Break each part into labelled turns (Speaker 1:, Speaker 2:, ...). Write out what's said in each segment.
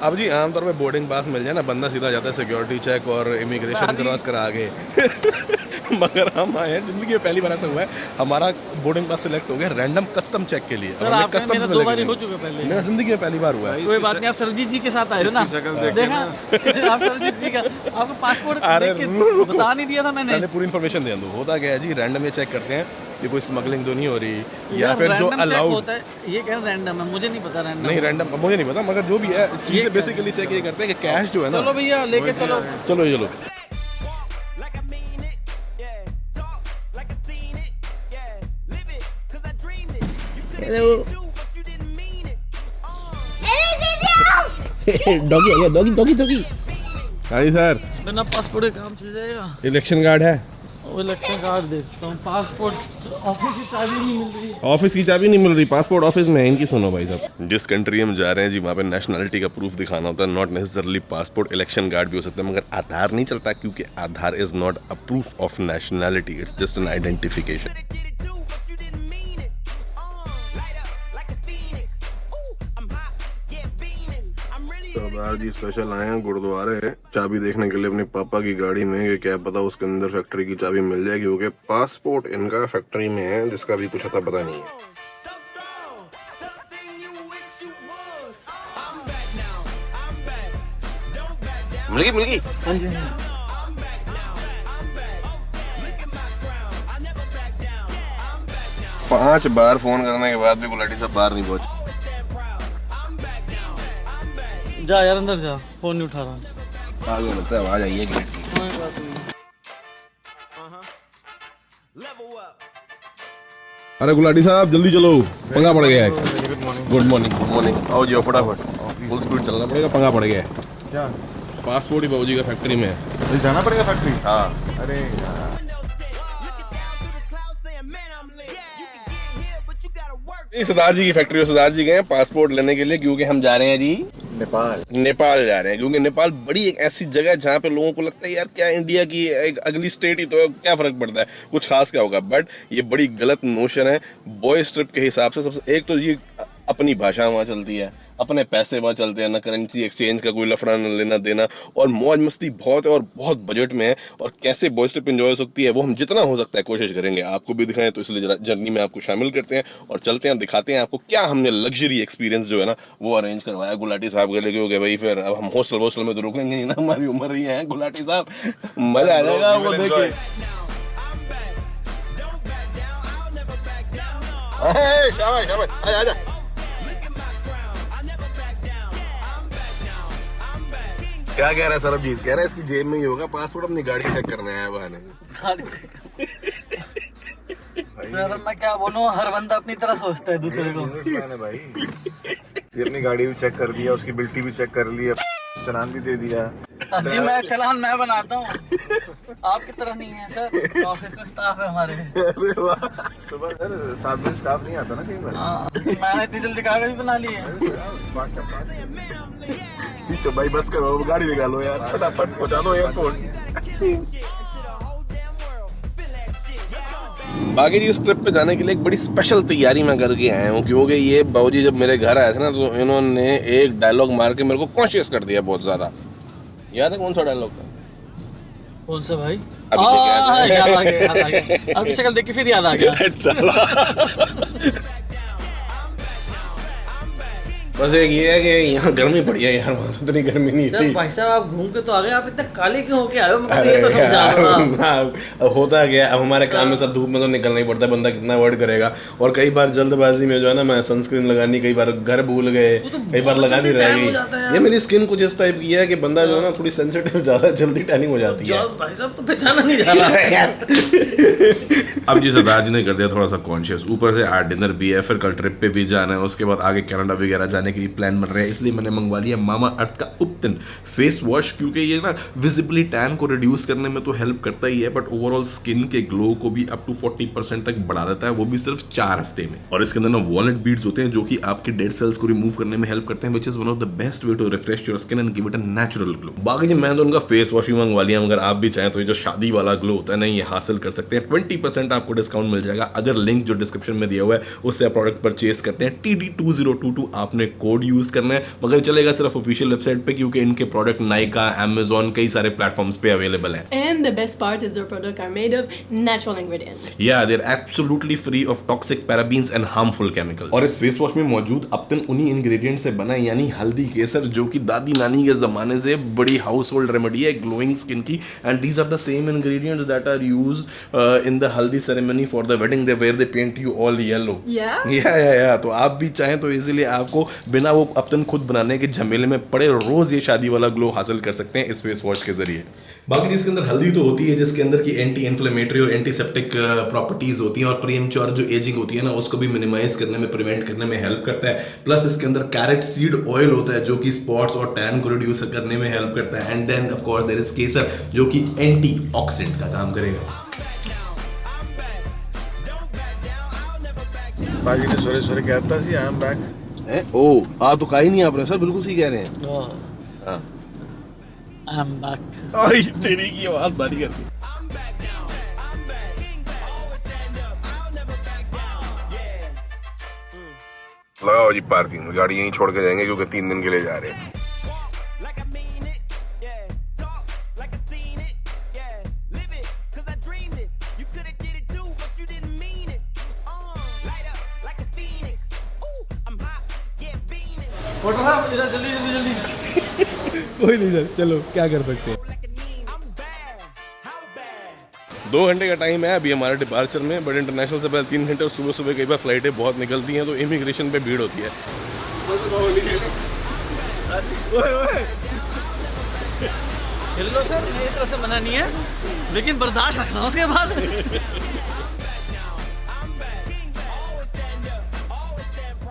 Speaker 1: अब जी आमतौर पे बोर्डिंग पास मिल जाए ना, बंदा सीधा जाता है सिक्योरिटी चेक और इमिग्रेशन क्रॉस करा आगे। मगर हम आए हैं, जिंदगी में पहली बार ऐसा हुआ है, हमारा बोर्डिंग पास सिलेक्ट हो गया रैंडम कस्टम चेक के लिए।
Speaker 2: सर आपका मेरा 2 बार हो चुका पहले,
Speaker 1: मेरा जिंदगी में पहली बार हुआ है।
Speaker 2: कोई बात नहीं, आप सरजीत जी के साथ आए हो ना, देखा आप सरजीत जी का आपको पासपोर्ट देख के बता नहीं दिया था मैंने।
Speaker 1: पूरी इन्फॉर्मेशन दे दूँ। होता क्या है जी, रैंडम ये चेक करते हैं कि कोई स्मगलिंग तो नहीं हो रही, या फिर जो अलाउड
Speaker 2: होता है। ये कह रैंडम है, मुझे नहीं पता रैंडम
Speaker 1: नहीं, रैंडम मुझे नहीं पता, मगर जो भी है चीज़ें बेसिकली चेक ये करते हैं कि कैश जो है ना।
Speaker 2: चलो भैया लेके चलो
Speaker 1: चलो चलो। डॉगी आ गया, डॉगी डॉगी डॉगी। हाँ जी सर,
Speaker 2: बिना पासपोर्ट के काम चल जाएगा।
Speaker 1: इलेक्शन कार्ड है,
Speaker 2: वो इलेक्शन कार्ड देखता हूँ, पासपोर्ट ऑफिस की चाबी नहीं मिल रही।
Speaker 1: ऑफिस की चाबी नहीं मिल रही, पासपोर्ट ऑफिस में है। इनकी सुनो भाई साहब, जिस कंट्री हम जा रहे हैं जी, वहाँ पे नेशनलिटी का प्रूफ दिखाना होता है, not necessarily passport. Election card भी हो सकता है, मगर आधार नहीं चलता, क्योंकि Aadhaar is not a proof of nationality, it's just an identification. Sardar ji special आए हैं गुरुद्वारे चाबी देखने के लिए अपने पापा की गाड़ी में, कि क्या पता उसके अंदर फैक्ट्री की चाबी मिल जाए, क्योंकि पासपोर्ट इनका फैक्ट्री में है, जिसका भी कुछ अता पता नहीं है। मिल गई।
Speaker 2: हाँ जी
Speaker 1: 5 बार फोन करने के बाद भी गुलाटी साहब बाहर नहीं पहुंचे।
Speaker 2: जा यार अंदर जा, फोन नहीं उठा रहा।
Speaker 1: आगे लगता है आवाज आई है गेट की।
Speaker 2: कोई बात नहीं।
Speaker 1: अरे गुलाटी साहब जल्दी चलो, पंगा पड़ गया है। Good morning good morning. आओ जी फटाफट, फुल स्पीड चलना पड़ेगा, पंगा पड़ गया है।
Speaker 3: क्या
Speaker 1: पासपोर्ट ही बाबूजी का फैक्ट्री में है।
Speaker 3: तो जाना पड़ेगा फैक्ट्री?
Speaker 1: हाँ।
Speaker 3: अरे यार,
Speaker 1: सरदार जी की फैक्ट्री, सरदार जी गए हैं पासपोर्ट लेने के लिए, क्योंकि हम जा रहे हैं जी नेपाल जा रहे हैं। क्योंकि नेपाल बड़ी एक ऐसी जगह है जहाँ पे लोगों को लगता है यार क्या इंडिया की एक अगली स्टेट ही तो है, क्या फर्क पड़ता है, कुछ खास क्या होगा। बट ये बड़ी गलत नोशन है। बॉयज ट्रिप के हिसाब से सबसे एक तो ये अपनी भाषा वहाँ चलती है, अपने पैसे वहाँ चलते हैं, ना करेंसी एक्सचेंज का कोई लफड़ा न लेना देना, और मौज मस्ती बहुत है और बहुत बजट में है। और कैसे बॉयज ट्रिप एंजॉय हो सकती है वो हम जितना हो सकता है कोशिश करेंगे आपको भी दिखाएं, तो इसलिए जर्नी में आपको शामिल करते हैं और चलते हैं, दिखाते हैं आपको क्या हमने लग्जरी एक्सपीरियंस जो है ना वो अरेंज करवाया गुलाटी साहब के लिए। हो गया भाई, फिर अब हम हॉस्टल में तो रुकेंगे नहीं ना, हमारी उम्र ही है गुलाटी साहब, मजा आ जाएगा वो देखे। शाबाश शाबाश, आजा। क्या कह रहा है सरबजीत? कह रहा है इसकी जेब में ही होगा पासपोर्ट, अपनी गाड़ी चेक करने आया बहाने।
Speaker 2: सर मैं क्या बोलूं, हर बंदा अपनी तरह सोचता है दूसरे को।
Speaker 3: बिजनेसमैन है भाई। ये अपनी गाड़ी भी चेक कर लिया, उसकी बिल्टी भी चेक कर ली, चालान भी दे दिया।
Speaker 2: जी मैं चालान मैं बनाता हूँ, आपकी तरह नहीं है सर, ऑफिस में स्टाफ है हमारे।
Speaker 3: अरे वाह, सुबह सर 7 बजे स्टाफ नहीं आता ना कई बार।
Speaker 2: हाँ, मैंने इतनी जल्दी कागज भी बना लिए।
Speaker 1: तो भाई बस करो, गाड़ी निकालो यार, फटाफट पहुंचा दो एयरपोर्ट। बाकी जी इस ट्रिप पे जाने के लिए एक बड़ी स्पेशल तैयारी मैं करके आया हूँ, क्योंकि ये बाबूजी जब मेरे घर आए थे ना, तो इन्होंने एक डायलॉग मार के मेरे को कॉन्शियस कर दिया बहुत ज्यादा। याद है कौन सा डायलॉग था?
Speaker 2: कौन सा भाई?
Speaker 1: अभी
Speaker 2: याद आ गया। अभी शक्ल देख के फिर याद आ गया।
Speaker 1: बस एक ये है कि यहाँ गर्मी पड़ी है यार, वहाँ तो इतनी गर्मी नहीं थी।
Speaker 2: भाई साहब आप घूम के तो आ गए, आप इतने काले क्यों होके आए हो? मैं ये तो समझा रहा था।
Speaker 1: होता गया, अब हमारे काम में सब धूप में तो निकलना ही पड़ता है, बंदा कितना अवॉइड करेगा। और कई बार जल्दबाजी में जो है ना, मैं सनस्क्रीन लगानी कई बार घर भूल गए, कई बार लगा दी रह गई। ये मेरी स्किन कुछ इस टाइप की है कि बंदा जो है ना थोड़ी सेंसिटिव, ज्यादा जल्दी टैनिंग हो जाती है।
Speaker 2: भाई साहब तो पहचाना नहीं जा रहा
Speaker 1: यार। अब जी सरदार जी ने कर दिया थोड़ा सा कॉन्शियस, ऊपर से आज डिनर भी है, फिर कल ट्रिप पे भी जाना है, उसके बाद आगे कनाडा वगैरह जाने के लिए प्लान बन रहे हैं। इसलिए मैंने मंगवा लिया मामा अर्थ का उपटन फेस वॉश, क्योंकि ये ना विजिबली टैन को रिड्यूस करने में तो हेल्प करता ही है, बट ओवरऑल स्किन के ग्लो को भी अप टू 40% तक बढ़ा देता है, वो भी सिर्फ 4 हफ्ते में। और इसके अंदर ना वॉलनट बीड्स होते हैं जो कि आपके डेड सेल्स को रिमूव करने में हेल्प करते हैं, which is one of the best way to refresh your skin and give it a natural glow. बाकी जी मैं तो उनका फेस वॉश ही मंगवा लिया, अगर आप भी चाहें तो ये जो शादी वाला ग्लो होता है ना, ये हासिल कर सकते हैं। 20% आपको डिस्काउंट मिल जाएगा अगर लिंक जो डिस्क्रिप्शन में दिया हुआ है उससे आप प्रोडक्ट परचेज करते हैं। TD2022 आपने कोड यूज करना है, मगर चलेगा सिर्फ ऑफिशियल वेबसाइट पे, क्योंकि इनके प्रोडक्ट नाइका, अमेजोन, कई सारे प्लेटफॉर्म्स पे अवेलेबल है।
Speaker 4: And the best part is their product are made of natural ingredients.
Speaker 1: Yeah, they're absolutely free of toxic parabens and harmful chemicals. और इस फेस वॉश में मौजूद अपतन उन्हीं इंग्रेडिएंट से बना है, यानी हल्दी केसर, जो कि दादी नानी के जमाने से बड़ी हाउस होल्ड रेमेडी है ग्लोइंग स्किन की। And these are the same ingredients that are used in the haldi ceremony for the wedding, they where they paint you all yellow. या तो आप भी चाहें तो इजीली आपको बिना वो अपतन खुद बनाने के झमेले में पड़े रोज ये शादी वाला ग्लो हासिल कर सकते हैं इस फेस वॉश के जरिए। बाकी जिसके अंदर हल्दी तो होती है, जिसके अंदर की एंटी इन्फ्लेमेटरी और एंटीसेप्टिक प्रॉपर्टीज होती हैं, और प्रीमेच्योर जो एजिंग होती है ना उसको भी मिनिमाइज करने में, प्रिवेंट करने में हेल्प करता है। प्लस इसके अंदर कैरेट सीड ऑयल होता है जो कि स्पॉट्स और टैन को रिड्यूस करने में हेल्प करता है। And then of course there is kesar जो कि एंटीऑक्सीडेंट का काम करेगा।
Speaker 3: बाजी ने सोरे सोरे कहता सी आई एम बैक।
Speaker 1: ओ आ तो कहीं नहीं आपने सर, बिल्कुल सही कह रहे हैं। हां
Speaker 2: आई एम बैक।
Speaker 1: आई तेरी की आवाज भारी कर दी। लगाओ जी पार्किंग में, गाड़ी यहीं छोड़ के जाएंगे क्योंकि 3 दिन के लिए जा रहे हैं।
Speaker 2: फोटो साहब इधर जल्दी जल्दी जल्दी।
Speaker 1: कोई नहीं सर, चलो क्या कर सकते हैं। 2 घंटे का टाइम है अभी हमारे डिपार्चर में, बट इंटरनेशनल से पहले 3 घंटे, और सुबह सुबह कई बार फ्लाइटें बहुत निकलती हैं तो इमिग्रेशन पे भीड़ होती है।
Speaker 2: खेल लो सर, ये तरह से मना नहीं है, लेकिन बर्दाश्त रखना उसके बाद।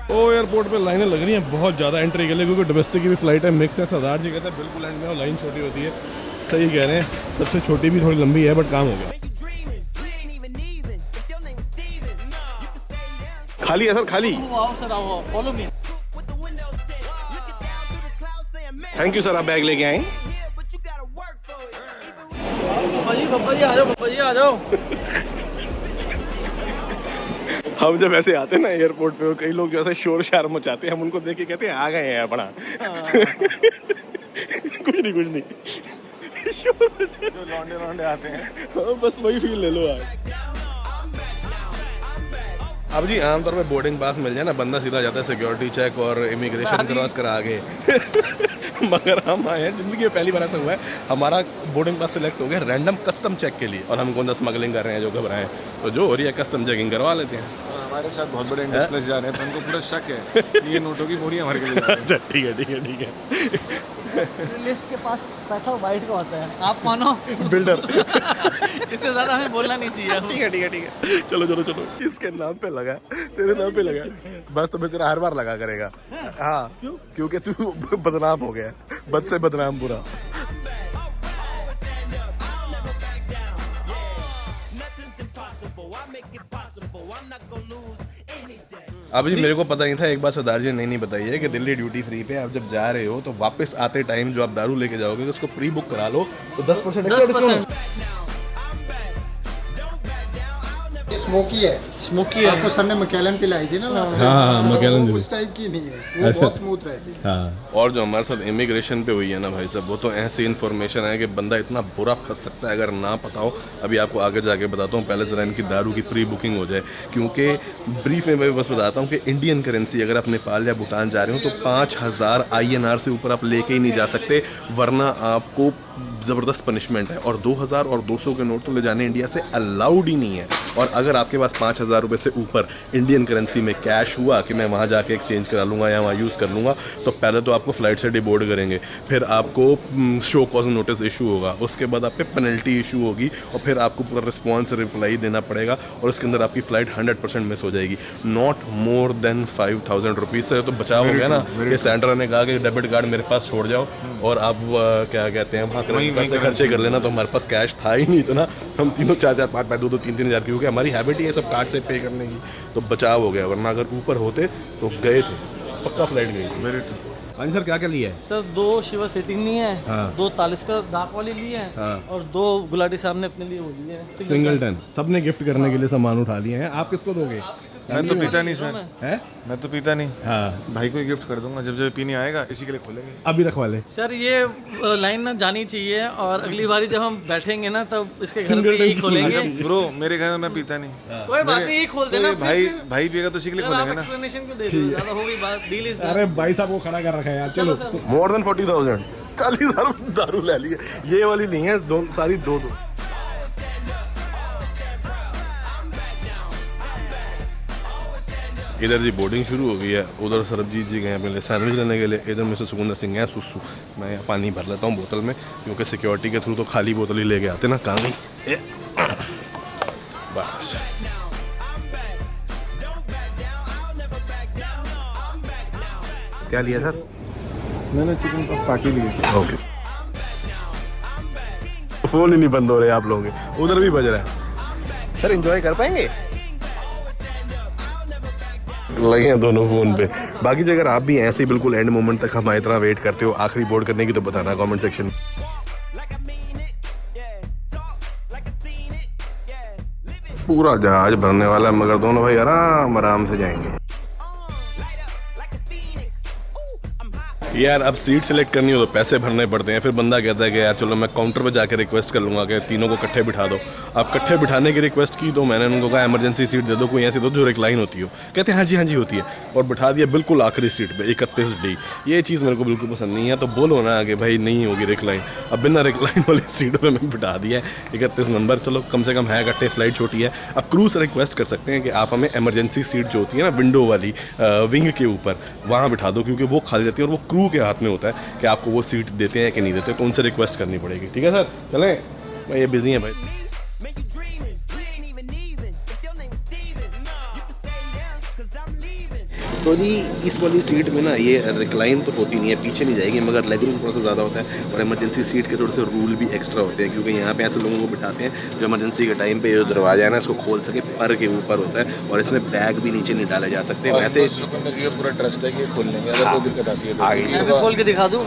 Speaker 1: ओ एयरपोर्ट पे लाइनें लग रही हैं बहुत ज़्यादा एंट्री के लिए, क्योंकि डोमेस्टिक की भी फ्लाइट है, मिक्स है। सरदार जी कहते हैं बिल्कुल एंड में लाइन छोटी होती है, सही कह रहे हैं, सबसे छोटी भी थोड़ी लंबी है, बट काम हो गया। खाली है सर, खाली।
Speaker 2: आओ सर, आओ, follow me.
Speaker 1: Thank you sir, आप बैग लेके आए।
Speaker 2: पप्पा जी आ जाओ, पप्पा जी आ जाओ।
Speaker 1: हम जब ऐसे आते हैं ना एयरपोर्ट पे, कई लोग जो ऐसे शोर शार मचाते हैं, हम उनको देख के कहते हैं आ गए हैं अपना। कुछ नहीं जो लौंडे आते हैं, बस वही फील ले लो आप। अब जी आमतौर पे बोर्डिंग पास मिल जाए ना, बंदा सीधा जाता है सिक्योरिटी चेक और इमिग्रेशन क्रॉस करा आगे। मगर हम आए हैं, जिंदगी में पहली बार ऐसा हुआ है, हमारा बोर्डिंग पास सिलेक्ट हो गया रैंडम कस्टम चेक के लिए, और हम कौन सा स्मगलिंग कर रहे हैं जो घबराएं, तो जो हो रही है कस्टम चेकिंग करवा लेते हैं।
Speaker 3: हमारे साथ बहुत बड़े इंडस्ट्रियलिस्ट जा रहे हैं, तो उनको पूरा शक है कि ये नोटों की बोरी हमारे लिए।
Speaker 1: अच्छा ठीक है।
Speaker 2: लिस्ट के पास पैसा वाइट का होता है, आप मानो
Speaker 1: बिल्डर।
Speaker 2: इससे ज्यादा हमें बोलना नहीं चाहिए।
Speaker 1: ठीक है। चलो, इसके नाम पे लगा, तेरे नाम पे लगा, बस तो मैं तेरा हर बार लगा करेगा। हाँ, क्योंकि तू बदनाम हो गया, बद से बदनाम पूरा। अब जी मेरे को पता नहीं था, एक बार सरदार जी ने नहीं बताई है कि दिल्ली ड्यूटी फ्री पे आप जब जा रहे हो तो वापस आते टाइम जो आप दारू लेके जाओगे तो उसको प्री बुक करा लो तो 10% एक्स्ट्रा डिस्काउंट।
Speaker 5: स्मोकी है, आपको सर ने मैकेलन पिलाई थी ना लास्ट
Speaker 1: हाँ, मैकेलन
Speaker 5: उस टाइप की नहीं है, वो बहुत स्मूथ रहती है।
Speaker 1: हाँ। और जो हमारे साथ इमिग्रेशन पे हुई है ना भाई साहब, वो तो ऐसी इन्फॉर्मेशन है कि बंदा इतना बुरा फंस सकता है अगर ना पता हो। अभी आपको आगे जाके बताता हूँ, पहले ज़रा इनकी दारू की प्री बुकिंग हो जाए, क्योंकि ब्रीफ में मैं बस बताता हूँ कि इंडियन करेंसी अगर आप नेपाल या भूटान जा रहे हो तो 5000 INR से ऊपर आप लेके ही नहीं जा सकते, वरना आपको ज़बरदस्त पनिशमेंट है। और 2000 और 200 के नोट तो ले जाने इंडिया से अलाउड ही नहीं है। और अगर आपके पास 5000 रुपये से ऊपर इंडियन करेंसी में कैश हुआ कि मैं वहाँ जाके एक्सचेंज करा लूँगा या वहाँ यूज़ कर लूँगा, तो पहले तो आपको फ़्लाइट से डिबोर्ड करेंगे, फिर आपको शो कॉज नोटिस इशू होगा, उसके बाद आप पे पेनल्टी इशू होगी, और फिर आपको पूरा रिस्पॉन्स रिप्लाई देना पड़ेगा, और उसके अंदर आपकी फ़्लाइट 100% मिस हो जाएगी। नॉट मोर देन 5000 रुपीज़ से तो बचाव हो गया ना। ये सेंटर ने कहा कि डेबिट कार्ड मेरे पास छोड़ जाओ और आप क्या कहते हैं वहाँ से खर्चे कर लेना, तो हमारे पास कैश था ही नहीं इतना, हम तीनों 4-4, 5-5, 2-2, 3-3 हज़ार, क्योंकि हमारी हैबिट ही है सब कार्ड से पे करने की, तो बचाव हो गया। वरना अगर ऊपर होते तो गए थे, पक्का फ्लाइट गई। हाँ जी सर, क्या क्या लिया है
Speaker 2: सर? 2 शिवा सीटिंग ली है,
Speaker 1: हाँ।
Speaker 2: 2 तालिस्का दाक वाली ली है,
Speaker 1: हाँ।
Speaker 2: और 2 गुलाटी साहब ने अपने लिए वो ली है
Speaker 1: सिंगल टन। सबने गिफ्ट करने के लिए सामान उठा लिए हैं। आप किसको दोगे?
Speaker 3: मैं तो पीता नहीं सर,
Speaker 6: है।
Speaker 3: मैं तो पीता नहीं।
Speaker 6: हाँ
Speaker 3: भाई को गिफ्ट कर दूंगा, जब जब पीने आएगा इसी के लिए खोलेंगे।
Speaker 6: अभी रखवा ले।
Speaker 2: सर ये लाइन ना जानी चाहिए और अगली बारी जब हम बैठेंगे ना तब इसके घर पे यही खोलेंगे।
Speaker 3: ब्रो मेरे घर में मैं पीता नहीं।
Speaker 2: कोई बात नहीं, यही खोल देना।
Speaker 3: तो भाई पिएगा तो इसी के लिए
Speaker 2: आप
Speaker 3: खोलेंगे ना।
Speaker 2: एक्सप्लेनेशन क्यों दे रहे हो? ज्यादा हो गई बात, डील इज
Speaker 6: अरे भाई साहब को खड़ा कर रखा है यार। चलो
Speaker 1: मोर देन 40,000 40,000 दारू ले लिए। ये वाली नहीं है, दो सारी दो। इधर जी बोर्डिंग शुरू हो गई है। उधर सरबजीत जी गए हैं पहले सैंडविच लेने के लिए। इधर मिस्टर सुकुंदर सिंह है सुसु। मैं यहाँ पानी भर लेता हूँ बोतल में, क्योंकि सिक्योरिटी के थ्रू तो खाली बोतल ही लेके आते ना। कहाँ गई बस। क्या लिया सर?
Speaker 3: मैंने चिकन पफ पार्टी ली।
Speaker 1: ओके। फोन ही नहीं बंद हो रहे आप लोगों के, उधर भी बज रहा है। सर एंजॉय कर पाएंगे? लगे हैं दोनों फोन पे। बाकी अगर आप भी ऐसे ही बिल्कुल एंड मोमेंट तक हमारी तरह वेट करते हो आखिरी बोर्ड करने की, तो बताना कमेंट सेक्शन में। पूरा जहाज भरने वाला है, मगर दोनों भाई आराम आराम से जाएंगे। यार अब सीट सेलेक्ट करनी हो तो पैसे भरने पड़ते हैं। फिर बंदा कहता है कि यार चलो मैं काउंटर पे जाकर रिक्वेस्ट कर लूँगा कि तीनों को इकट्ठे बिठा दो। अब इकट्ठे बिठाने की रिक्वेस्ट की तो मैंने उनको कहा इमरजेंसी सीट दे दो, कोई ऐसी दो जो रिक्लाइन होती हो। कहते हैं हाँ जी होती है, और बिठा दिया बिल्कुल आखिरी सीट पे 31D। ये चीज़ मेरे को बिल्कुल पसंद नहीं है। तो बोलो ना कि भाई नहीं होगी रिक्लाइन। अब बिना रिक्लाइन वाली सीट पर मैं बिठा दिया है 31 नंबर। चलो कम से कम है इकट्ठे, फ्लाइट छोटी है। अब क्रू से रिक्वेस्ट कर सकते हैं कि आप हमें इमरजेंसी सीट जो होती है ना विंडो वाली विंग के ऊपर, वहाँ बिठा दो, क्योंकि वो खाली रहती है और वो क्रू के हाथ में होता है कि आपको वो सीट देते हैं कि नहीं देते। तो उनसे रिक्वेस्ट करनी पड़ेगी। ठीक है सर, चलें? मैं ये बिजी हैं भाई। तो जी इस वाली सीट में ना ये रिक्लाइन तो होती नहीं है, पीछे नहीं जाएगी, मगर लेग रूम थोड़ा सा ज़्यादा होता है। और इमरजेंसी सीट के थोड़े से रूल भी एक्स्ट्रा होते हैं, क्योंकि यहाँ पे ऐसे लोगों को बिठाते हैं जो इमरजेंसी के टाइम पे जो दरवाजा है ना इसको खोल सके। पर के ऊपर होता है और इसमें बैग भी नीचे नहीं डाले जा सकते। वैसे
Speaker 3: पूरा ट्रस्ट है कि खोल लेंगे, अगर कोई दिक्कत आती है तो।
Speaker 2: मैं भी खोल के दिखा दूँ।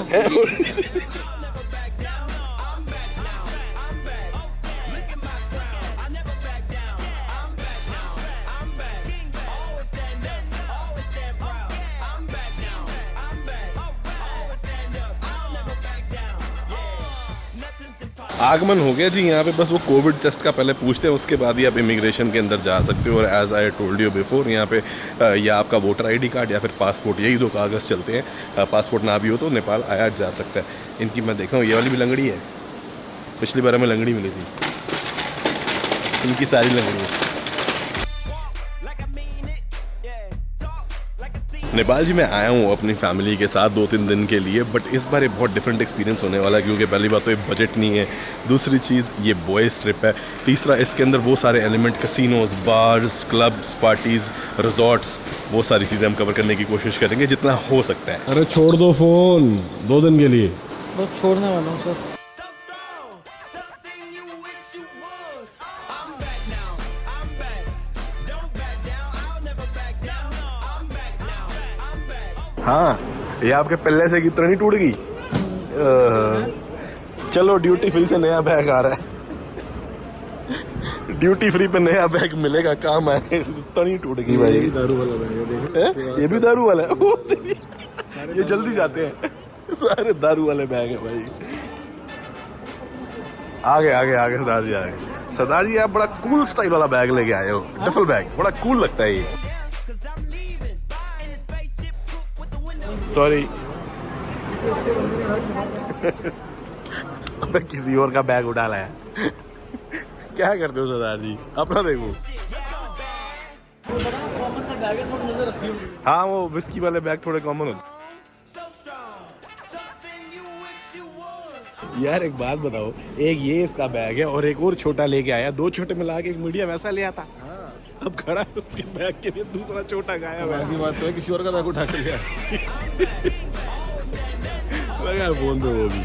Speaker 1: आगमन हो गया जी यहाँ पे। बस वो कोविड टेस्ट का पहले पूछते हैं, उसके बाद ही आप इमिग्रेशन के अंदर जा सकते हो। और as I told you before, यहाँ पे या आपका वोटर ID कार्ड या फिर पासपोर्ट, यही दो कागज़ चलते हैं। पासपोर्ट ना भी हो तो नेपाल आया जा सकता है। इनकी मैं देखता हूँ, ये वाली भी लंगड़ी है। पिछली बार हमें लंगड़ी मिली थी, इनकी सारी लंगड़ी है। नेपाल जी मैं आया हूँ अपनी फैमिली के साथ 2-3 दिन के लिए, बट इस बार ये बहुत डिफरेंट एक्सपीरियंस होने वाला है, क्योंकि पहली बात तो ये बजट नहीं है, दूसरी चीज़ ये बॉयज़ ट्रिप है, तीसरा इसके अंदर वो सारे element casinos, bars, clubs, parties, resorts, वो सारी चीज़ें हम कवर करने की कोशिश करेंगे जितना हो सकता है।
Speaker 6: अरे छोड़ दो फोन 2 दिन के लिए।
Speaker 2: बस छोड़ने वाला हूँ सर।
Speaker 1: हाँ, ये आपके पल्ले से की तरह टूट गई। चलो ड्यूटी फ्री से नया बैग आ रहा है। ड्यूटी फ्री पे नया बैग मिलेगा, काम आए। तनी टूट गई भाई।
Speaker 3: दारू वाला बैग
Speaker 1: ये भी दारू वाला है। ओ तेरी, ये जल्दी जाते हैं सारे दारू वाले बैग है भाई। आगे सरदार जी आगे। सरदार जी आप बड़ा कूल स्टाइल वाला बैग लेके आए हो, डफल बैग, बड़ा कूल लगता है ये। सॉरी अबे किसी और का बैग उठा लाया। क्या करते हो सरदार जी, अपना देखो।
Speaker 2: कॉमन सा बैग है, थोड़ा नजर रखियो।
Speaker 1: हाँ वो विस्की वाले बैग थोड़े कॉमन होते। यार एक बात बताओ, एक ये इसका बैग है और एक और छोटा लेके आया, 2 छोटे मिला के एक मीडियम ऐसा ले आता। अब खड़ा है उसके बैग के लिए दूसरा छोटा गायब है।
Speaker 3: ऐसी बात तो है, किसी और का बैग उठा के लिया।
Speaker 1: लगा फोन पे वो भी।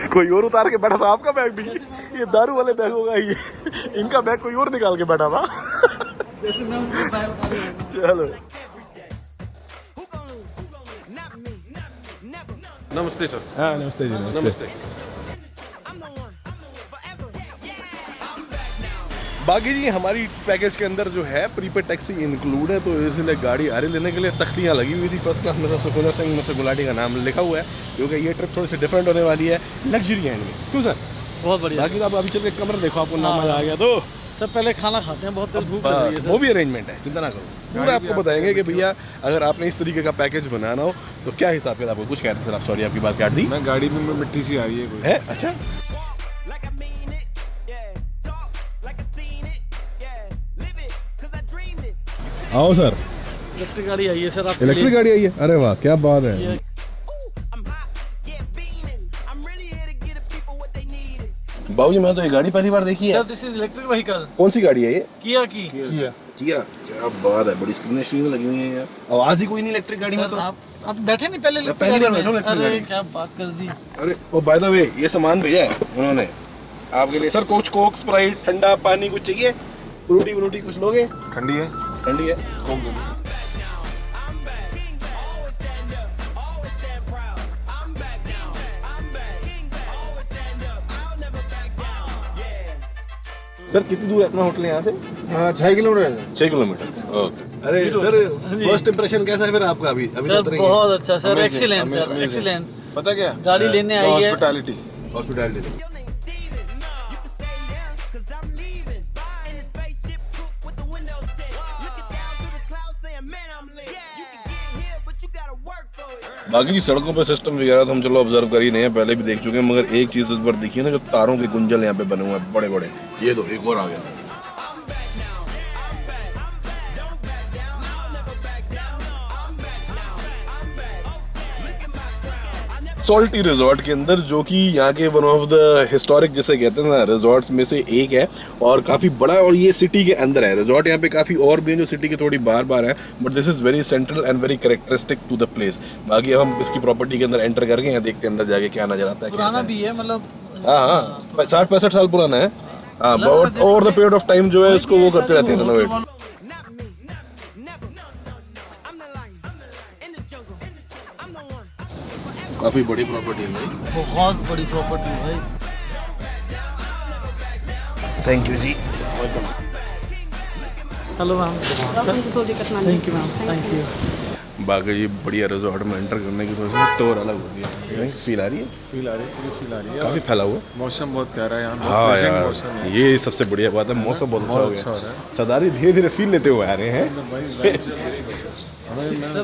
Speaker 1: कोई और उतार के बैठा था आपका बैग भी। ये दारू वाले बैग होगा ये, इनका बैग कोई और निकाल के बैठा था।
Speaker 2: जैसे मैं उनको बैग बता रहा हूँ।
Speaker 1: चलो नमस्ते सर।
Speaker 6: हाँ नमस्ते जी, नमस्ते।
Speaker 1: बाकी जी हमारी पैकेज के अंदर जो है प्रीपेड टैक्सी इंक्लूड है, तो इसलिए गाड़ी आ रही लेने के लिए तख्तियाँ लगी हुई थी फर्स्ट क्लास में, तो सुखविंदर सिंह मुझसे गुलाटी का नाम लिखा हुआ है, क्योंकि ये ट्रिप थोड़ी सी डिफरेंट होने वाली है, लग्जरी हैंड में। क्यों सर?
Speaker 2: बहुत बढ़िया।
Speaker 1: बाकी आप अभी चल के कमरा देखो, आपको नाम आ गया तो
Speaker 2: सर पहले खाना खाते हैं, बहुत तेज भूख लग रही है
Speaker 1: वो भी अरेंजमेंट है, चिंता ना करो, पूरा आपको बताएंगे कि भैया अगर आपने इस तरीके का पैकेज बनाना हो तो क्या हिसाब किताब आपको। कुछ कहते सर आप, सॉरी आपकी बात काट दी।
Speaker 3: मैं गाड़ी में मिट्टी सी आ रही है कोई
Speaker 1: है अच्छा
Speaker 6: आओ सर,
Speaker 2: इलेक्ट्रिक गाड़ी आई है सर आपके
Speaker 6: इलेक्ट्रिक
Speaker 2: लिए।
Speaker 6: गाड़ी आई है, अरे वाह क्या बात है।
Speaker 1: बाबूजी मैं तो ये गाड़ी पहली बार देखी है।
Speaker 2: Sir this is electric vehicle.
Speaker 1: कौन सी गाड़ी है ये?
Speaker 2: किया की।
Speaker 1: किया, क्या बात है, बड़ी स्क्रीन लगी हुई है यार, आवाज ही कोई नहीं इलेक्ट्रिक गाड़ी में।
Speaker 2: सर
Speaker 1: तो
Speaker 2: आप बैठे नहीं पहले इलेक्ट्रिक
Speaker 1: पहली बार
Speaker 2: गाड़ी
Speaker 1: बैठा हूं
Speaker 2: में?
Speaker 1: इलेक्ट्रिक
Speaker 2: अरे
Speaker 1: गाड़ी।
Speaker 2: क्या बात कर दी।
Speaker 1: अरे ओ बाय द वे ये सामान भेजा है उन्होंने आपके लिए सर, कुछ कोक, स्प्राइट, ठंडा पानी कुछ चाहिए, फ्रूटी व्रूटी कुछ लोगे?
Speaker 3: ठंडी है
Speaker 1: ठंडी है।
Speaker 3: कोक दे दो।
Speaker 1: सर कितनी दूर है अपना होटल यहाँ से?
Speaker 5: 6 किलोमीटर है
Speaker 1: 6 किलोमीटर। ओके। अरे सर फर्स्ट इंप्रेशन कैसा है फिर आपका? अभी अभी
Speaker 2: सर
Speaker 1: तो नहीं है।
Speaker 2: बहुत अच्छा sir,
Speaker 3: Amazing,
Speaker 2: excellent sir,
Speaker 3: amazing।
Speaker 2: Excellent.
Speaker 3: पता क्या
Speaker 2: गाड़ी लेने आई है।
Speaker 3: Hospitality
Speaker 1: hospitality. बाकी की सड़कों पे सिस्टम वगैरह तो हम चलो ऑब्जर्व कर ही नहीं है, पहले भी देख चुके हैं, मगर एक चीज इस बार देखी है ना, जो तारों के गुंजल यहाँ पे बने हुए हैं बड़े बड़े, ये तो एक और आ गया। सॉल्टी रिजॉर्ट के अंदर, जो कि यहाँ के वन ऑफ द हिस्टोरिक जिसे कहते हैं ना रिजॉर्ट्स में से एक है, और काफ़ी बड़ा, और ये सिटी के अंदर है। रिजॉर्ट यहाँ पे काफ़ी और भी हैं जो सिटी के थोड़ी बाहर है, but this is very central and very characteristic to the place. बाकी अब हम इसकी प्रॉपर्टी के अंदर एंटर करके यहाँ देखते हैं अंदर जाके क्या नजर आता है।
Speaker 2: पुराना भी है मतलब।
Speaker 1: हाँ 60-65 साल पुराना है। हाँ, over the period of time जो है इसको वो करते रहते हैं रिनोवेट। काफ़ी बड़ी प्रॉपर्टी है भाई,
Speaker 2: बहुत बड़ी प्रॉपर्टी है भाई।
Speaker 1: थैंक यू जी।
Speaker 2: Hello ma'am. Thank you ma'am, thank you.
Speaker 1: बाकी ये बढ़िया रिजॉर्ट में एंटर करने की वजह से टोर अलग होती है। फील आ रही है?
Speaker 3: फील आ रही है, पूरी फील आ रही है।
Speaker 1: काफ़ी फैला हुआ है।
Speaker 3: मौसम बहुत प्यारा है यहाँ,
Speaker 1: हाँ
Speaker 3: बहुत pleasant
Speaker 1: यार,
Speaker 3: मौसम है।
Speaker 1: ये सबसे बढ़िया बात है, मौसम बहुत अच्छा हो
Speaker 3: अच्छा हो
Speaker 1: गया।
Speaker 3: रहा है।
Speaker 1: सरदारी धीरे धीरे फील लेते हुए आ रहे हैं।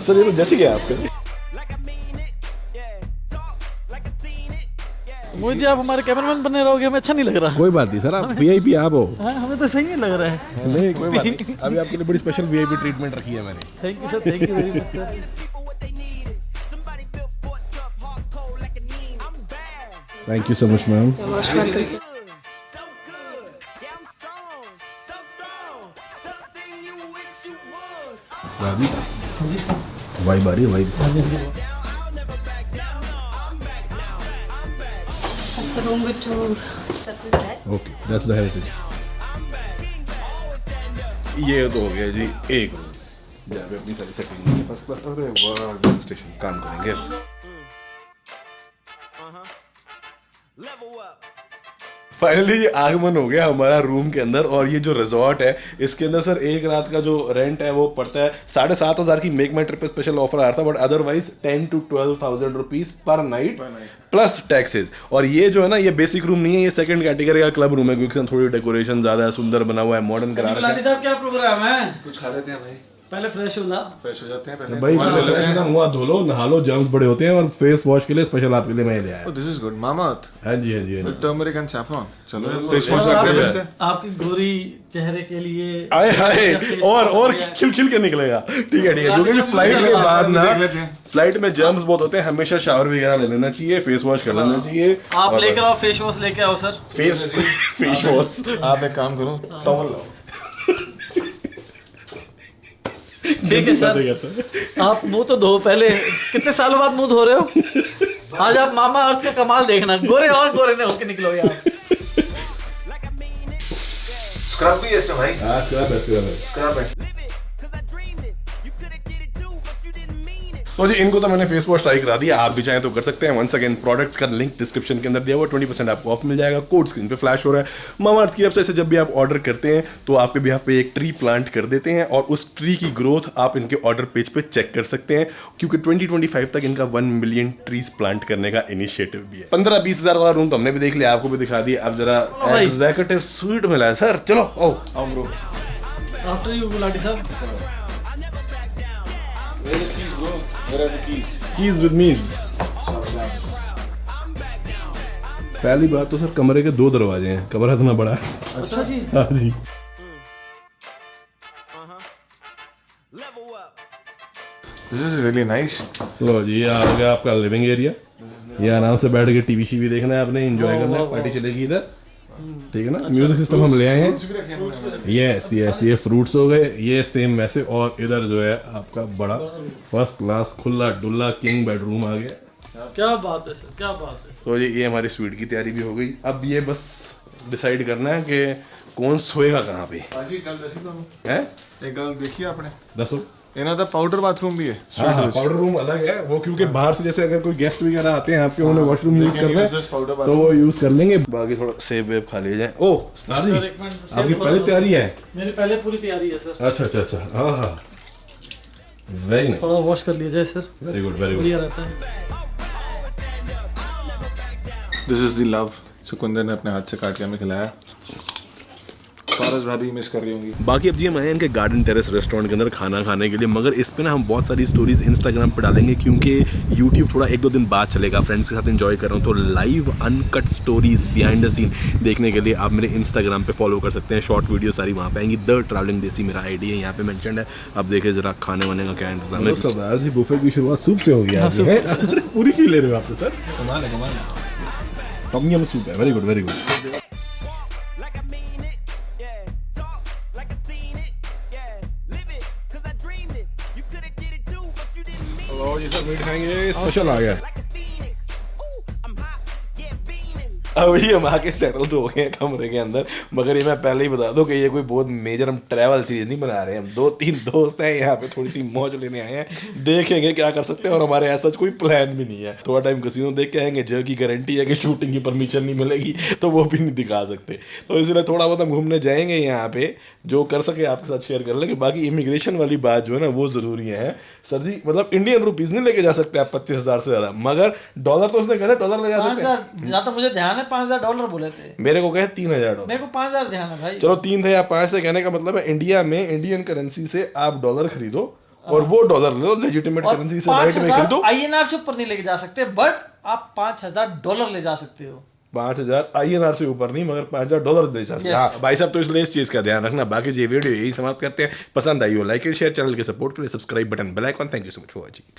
Speaker 1: सर ये तो जच गया आपके।
Speaker 2: मुझे आप हमारे कैमरामैन बने रहोगे, हमें अच्छा नहीं लग रहा।
Speaker 6: कोई बात नहीं सर, आप वीआईपी आप हो।
Speaker 2: हाँ, हमें तो सही नहीं लग रहा है।
Speaker 1: नहीं कोई बात नहीं, अभी आपके लिए बड़ी स्पेशल वीआईपी ट्रीटमेंट रखी है मैंने।
Speaker 2: Thank you sir, thank you very much sir.
Speaker 6: Thank you so much ma'am.
Speaker 4: You're most welcome, sir.
Speaker 6: Vibe आ रही है, vibe.
Speaker 4: That's a room with 2 separate beds.
Speaker 6: Okay, that's the heritage.
Speaker 1: ये तो हो गया जी एक रूम, जहाँ पे अपनी सारी सेटिंग फर्स्ट क्लास और वर्ल्ड स्टेशन काम करेंगे। फाइनली ये आगमन हो गया हमारा रूम के अंदर, और ये जो रिजॉर्ट है इसके अंदर सर एक रात का जो रेंट है वो पड़ता है 7,500 की। मेक माई ट्रिप पे स्पेशल ऑफर आ रहा था, but otherwise 10 to 12,000 rupees per night plus taxes. और ये जो है ना, ये बेसिक रूम नहीं है, ये सेकंड कैटेगरी का क्लब रूम है, क्योंकि थोड़ी डेकोरेशन ज्यादा है, सुंदर बना हुआ है, मॉडर्न करा रखा है।
Speaker 2: साहब क्या प्रोग्राम है?
Speaker 3: कुछ खा लेते हैं भाई,
Speaker 2: पहले फ्रेश होला।
Speaker 3: फ्रेश हो जाते हैं पहले।
Speaker 6: भाई मुँह धो लो, नहा लो, जर्म्स बड़े होते हैं, और फेस वॉश के लिए स्पेशल आपके लिए मैं ले आया।
Speaker 3: दिस इज गुड मामाअर्थ
Speaker 6: हाँ जी, हाँ जी, हाँ जी।
Speaker 3: Turmeric and saffron. चलो फेस वॉश करते हैं फिर से।
Speaker 2: आपकी गोरी चेहरे के लिए
Speaker 1: आए हाय, और खिल खिल के निकलेगा। ठीक है, क्योंकि फ्लाइट के बाद ना,
Speaker 3: देख लेते हैं।
Speaker 1: फ्लाइट में जर्म्स बहुत होते हैं, हमेशा शावर वगैरह ले लेना चाहिए, फेस वॉश कर लेना चाहिए।
Speaker 2: आप लेकर आओ, फेस वॉश लेके आओ सर।
Speaker 1: फेस वॉश
Speaker 3: आप एक काम करो, टॉवल लाओ।
Speaker 2: ठीक है सर, आप मुंह तो धो पहले। कितने सालों बाद मुंह धो रहे हो? आज आप मामा अर्थ का कमाल देखना, गोरे और गोरे ने होके निकलोगे आप।
Speaker 3: स्क्रब भी है इसमें भाई।
Speaker 6: हाँ, स्क्रब है, स्क्रब है।
Speaker 3: स्क्रब है।
Speaker 1: तो जी इनको तो मैंने फेस वॉश ट्राई करा दिया, आप भी चाहें तो कर सकते हैं। वंस अगेन प्रोडक्ट का लिंक डिस्क्रिप्शन के अंदर दिया हुआ, 20% आपको ऑफ मिल जाएगा। कोड स्क्रीन पे फ्लैश हो रहा है। मामाअर्थ की वेबसाइट से जब भी आप ऑर्डर करते हैं तो आपके बिहाफ पे एक ट्री प्लांट कर देते हैं और उस ट्री की ग्रोथ आप इनके ऑर्डर पेज पे चेक कर सकते हैं, क्योंकि 2025 तक इनका 1 मिलियन ट्रीज प्लांट करने का इनिशिएटिव भी है। 15-20 हज़ार वाला रूम तो हमने भी देख लिया, आपको भी दिखा दिया। अब जरा एग्जीक्यूटिव स्वीट मिला है सर, चलो आओ ब्रो।
Speaker 2: आफ्टर यू गुलाटी साहब।
Speaker 6: Keys with me. पहली बात तो सर कमरे के 2 दरवाजे हैं, कमरा इतना बड़ा है।
Speaker 2: अच्छा जी।
Speaker 6: हाँ जी।
Speaker 3: This is really nice.
Speaker 6: तो जी ये आ गया आपका लिविंग एरिया। ये आराम से बैठ के टीवी शीवी देखना है आपने, एंजॉय करना है, पार्टी चलेगी इधर, ठीक है ना। म्यूजिक सिस्टम हम ले आए हैं। यस यस, ये फ्रूट्स हो गए, ये सेम वैसे। और इधर जो है आपका बड़ा फर्स्ट क्लास खुला डुल्ला किंग बेडरूम आ गया।
Speaker 2: क्या बात है सर, क्या बात है सर।
Speaker 1: तो जी ये हमारी स्वीट की तैयारी भी हो गई। अब ये बस डिसाइड करना है कि कौन सोएगा कहाँ पे
Speaker 3: बाजी गल दसी तो
Speaker 1: है।
Speaker 3: एक गल देखी आपने,
Speaker 6: दसो।
Speaker 3: ਇਹਨਾਂ ਦਾ पाउडर बाथरूम भी है।
Speaker 6: हाँ, पाउडर रूम अलग है वो, क्योंकि बाहर से जैसे अगर कोई गेस्ट वगैरह आते हैं आपके, उन्हें वॉशरूम यूज करना है तो वो यूज कर लेंगे।
Speaker 1: बाकी थोड़ा सेब वेब खा ले जाए। ओ
Speaker 6: सरदार जी,
Speaker 2: सर, एक मिनट,
Speaker 6: आपकी पहले तैयारी है?
Speaker 2: मेरी पहले पूरी तैयारी है सर।
Speaker 6: अच्छा अच्छा अच्छा, हाँ हाँ, वेरी नाइस,
Speaker 2: थोड़ा वॉश कर लिया जाए sir,
Speaker 6: very good very good.
Speaker 2: बढ़िया रहता है।
Speaker 3: This is the love. सुकुंदर ने अपने हाथ से काट के हमें खिलाया। पारस भाभी मिस कर रही होंगी।
Speaker 1: बाकी अब जी हम आए हैं इनके गार्डन टेरेस रेस्टोरेंट के अंदर खाना खाने के लिए, मगर इस पे ना हम बहुत सारी स्टोरीज इंस्टाग्राम पे डालेंगे, क्योंकि यूट्यूब थोड़ा 1-2 दिन बाद चलेगा। फ्रेंड्स के साथ एंजॉय कर रहा हूँ, तो live uncut stories behind the scene देखने के लिए आप मेरे इंस्टाग्राम पे फॉलो कर सकते हैं। शॉर्ट वीडियो सारी वहाँ पे आएंगी। द ट्रैवलिंग देसी मेरा आईडी है, यहाँ पे मेंशन्ड है। अब देखिए जरा खाने वाने का क्या इंतजाम है।
Speaker 6: सरदार जी बुफे की शुरुआत सूप से होगी आज, है? पूरी फील ले रहे हो आप तो सर। कमाल है कमाल है। टॉम यम सूप है, वेरी गुड वेरी गुड। ये सब मीट खाएंगे, स्पेशल आ गया।
Speaker 1: अभी हम आके सेटल तो हो गए हैं कमरे के अंदर, मगर ये मैं पहले ही बता दूं कि ये कोई बहुत मेजर हम ट्रैवल सीरीज नहीं बना रहे हैं। हम 2-3 दोस्त हैं यहाँ पे, थोड़ी सी मौज लेने आए हैं, देखेंगे क्या कर सकते हैं। और हमारे ऐसा कोई प्लान भी नहीं है। थोड़ा टाइम कसीनो देख के आएंगे, जो की गारंटी है कि शूटिंग की परमिशन नहीं मिलेगी तो वो भी नहीं दिखा सकते। तो इसलिए थोड़ा बहुत हम घूमने जाएंगे यहाँ पे, जो कर सके आपके साथ शेयर कर लेंगे। बाकी इमिग्रेशन वाली बात जो है ना वो जरूरी है सर जी, मतलब इंडियन रुपीज नहीं लेके जा सकते आप 25,000 से ज्यादा, मगर डॉलर तो उसने कहा डॉलर ले जा सकते हैं।
Speaker 2: जहाँ तक मुझे ध्यान है $5,000 बोले थे।
Speaker 1: मेरे को कहे $3,000।
Speaker 2: मेरे को 5,000 ध्यान है भाई।
Speaker 1: चलो 3 थे या 5 से, कहने का मतलब है इंडिया में इंडियन करेंसी से आप डॉलर खरीदो और वो डॉलर लो लेजिटिमेट करेंसी से राइट में खरीदो।
Speaker 2: INR से ऊपर नहीं लेके जा सकते, बट आप $5,000 ले जा सकते हो।
Speaker 1: 5,000 INR से ऊपर नहीं, मगर $5,000 ले जा सकते हैं। हाँ भाई साहब, तो इसलिए इस चीज का ध्यान रखना। बाकी ये वीडियो यही समाप्त करते हैं। पसंद आई हो लाइक एंड शेयर, चैनल के सपोर्ट के लिए subscribe button, bell icon. Thank you so much for watching.